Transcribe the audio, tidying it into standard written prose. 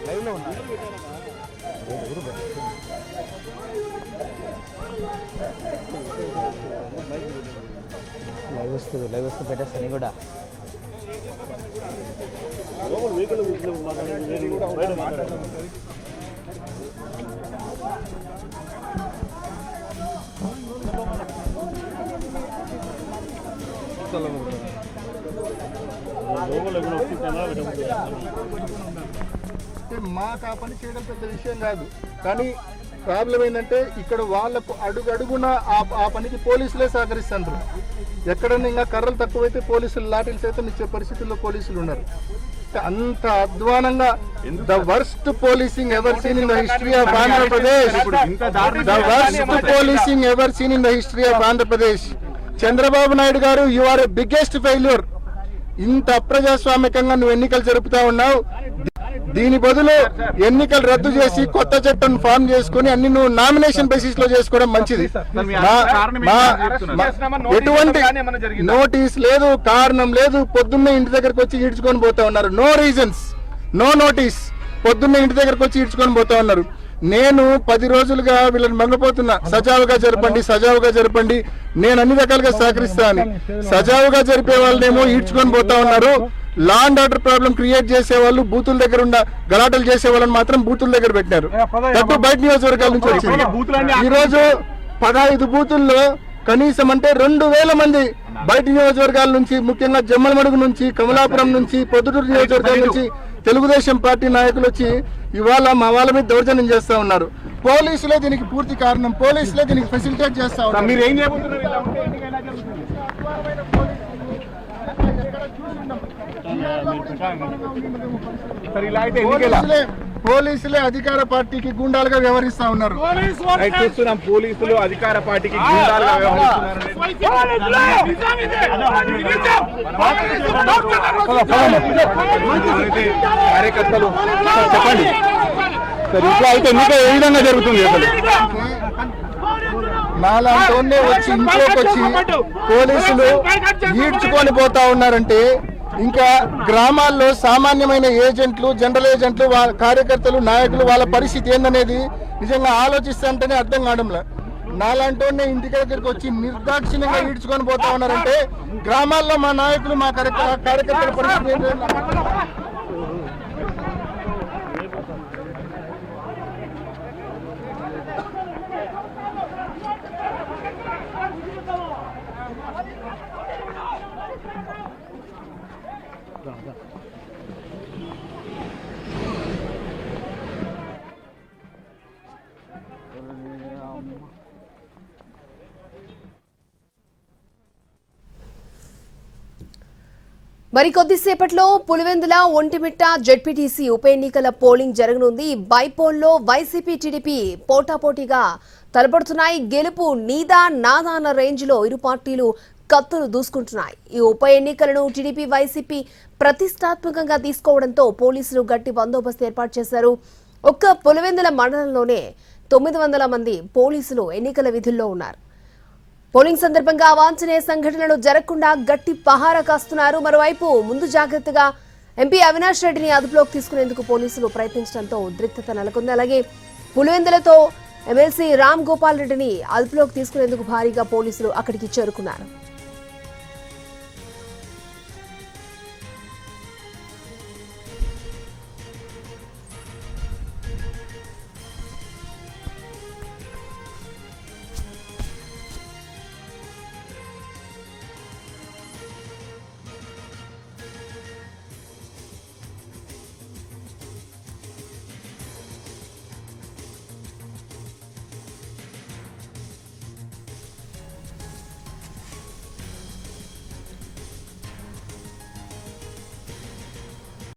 లైవ్లో ఉన్నారు. లైవ్ వస్తూ పెట్టేస్తాను కూడా. మాకు ఆ పని చేయడం పెద్ద విషయం కాదు, కానీ ప్రాబ్లం ఏంటంటే ఇక్కడ వాళ్ళకు అడుగడుగున ఆ పనికి పోలీసులే సహకరిస్తారు. ఎక్కడన్నా ఇంకా కర్రలు తక్కువైతే పోలీసులు లాఠీలు సైతం ఇచ్చే పరిస్థితుల్లో పోలీసులు ఉన్నారు. అంత అధ్వానంగా the worst policing ever seen in the history of Andhra Pradesh. The worst policing ever seen in the history of Andhra Pradesh. Chandrababu Naidu గారు, you are a biggest failure. ఇంత అప్రజాస్వామికంగా నువ్వు ఎన్నికలు జరుపుతా ఉన్నావు. దీని బదులు ఎన్నికలు రద్దు చేసి కొత్త చట్టం ఫామ్ చేసుకుని అన్ని నువ్వు నామినేషన్ బేసిస్ లో చేసుకోవడం మంచిది. ఎటువంటి నోటీస్ లేదు, కారణం లేదు. పొద్దున్నే ఇంటి దగ్గరకు వచ్చి ఈడ్చుకొని పోతా ఉన్నారు. No reasons, no notice. పొద్దున్నే ఇంటి దగ్గరకు వచ్చి ఈడ్చుకొని పోతా ఉన్నారు. నేను 10 రోజులుగా వీళ్ళని మంగపోతున్నా, సజావుగా జరపండి, సజావుగా జరపండి. నేను అన్ని రకాలుగా సహకరిస్తాను. సజావుగా జరిపే వాళ్ళనేమో ఈడ్చుకొని పోతా ఉన్నారు. Law and order problem create చేసే వాళ్ళు, బూతుల దగ్గర ఉన్న గలాటలు చేసే వాళ్ళని మాత్రం బూతుల దగ్గర పెట్టినారు. తప్పు బయట నియోజకవర్గాల నుంచి వచ్చింది. ఈ రోజు 15 బూతుల్లో కనీసం అంటే 2000 మంది బయట నియోజకవర్గాల నుంచి, ముఖ్యంగా జమ్మలమడుగు నుంచి, కమలాపురం నుంచి, పొద్దుటూరు నియోజకవర్గాల నుంచి తెలుగుదేశం పార్టీ నాయకులు వచ్చి ఇవాళ మా వాళ్ళ మీద దౌర్జన్యం చేస్తా ఉన్నారు. పోలీసులే దీనికి పూర్తి కారణం. పోలీసులే దీనికి ఫెసిలిటేట్ చేస్తా ఉన్నారు. మీరు ఏం పోలీసులే అధికార పార్టీకి గుండాలుగా వ్యవహరిస్తా ఉన్నారు. చూస్తున్నాం, పోలీసులు అధికార పార్టీకి గుండాలుగా కార్యకర్తలు. చెప్పండి సార్, ఇట్లా అయితే ఎన్నిక ఏ విధంగా జరుగుతుంది? నాలాంటి వచ్చి ఇంట్లోకి వచ్చి పోలీసులు ఈడ్చుకొని పోతా ఉన్నారంటే ఇంకా గ్రామాల్లో సామాన్యమైన ఏజెంట్లు, జనరల్ ఏజెంట్లు, కార్యకర్తలు, నాయకులు వాళ్ళ పరిస్థితి ఏందనేది నిజంగా ఆలోచిస్తుంటేనే అర్థం కావడంలే. నాలాంటి ఇంటి దగ్గరికి వచ్చి నిర్దాక్షిణ్యంగా ఈడ్చుకొని పోతా ఉన్నారంటే గ్రామాల్లో మా నాయకులు, మా కార్యకర్తల పరిస్థితి ఏంటంటే మరికొద్దిసేపట్లో పులివెందుల, ఒంటిమిట్ట జెడ్పీటీసీ ఉప ఎన్నికల పోలింగ్ జరగనుంది. బైపోల్లో వైసీపీ, టీడీపీ పోటాపోటీగా తలపడుతున్నాయి. గెలుపు నీదా నాదా అన్న రేంజ్ లో ఇరు పార్టీలు కత్తులు దూసుకుంటున్నాయి. ఈ ఉప ఎన్నికలను టీడీపీ, వైసీపీ ప్రతిష్టాత్మకంగా తీసుకోవడంతో పోలీసులు గట్టి బందోబస్తు ఏర్పాటు చేశారు. ఒక్క పులివెందుల మండలంలోనే 900 మంది పోలీసులు ఎన్నికల విధుల్లో ఉన్నారు. పోలింగ్ సందర్భంగా అవాంఛనీయ సంఘటనలు జరగకుండా గట్టి పహారా కాస్తున్నారు. మరోవైపు ముందు జాగ్రత్తగా ఎంపీ అవినాష్ రెడ్డిని అదుపులోకి తీసుకునేందుకు పోలీసులు ప్రయత్నించడంతో ఉద్రిక్తత నెలకొంది. అలాగే పులివెందులతో ఎమ్మెల్సీ రామ్ గోపాల్ రెడ్డిని అదుపులోకి తీసుకునేందుకు భారీగా పోలీసులు అక్కడికి చేరుకున్నారు.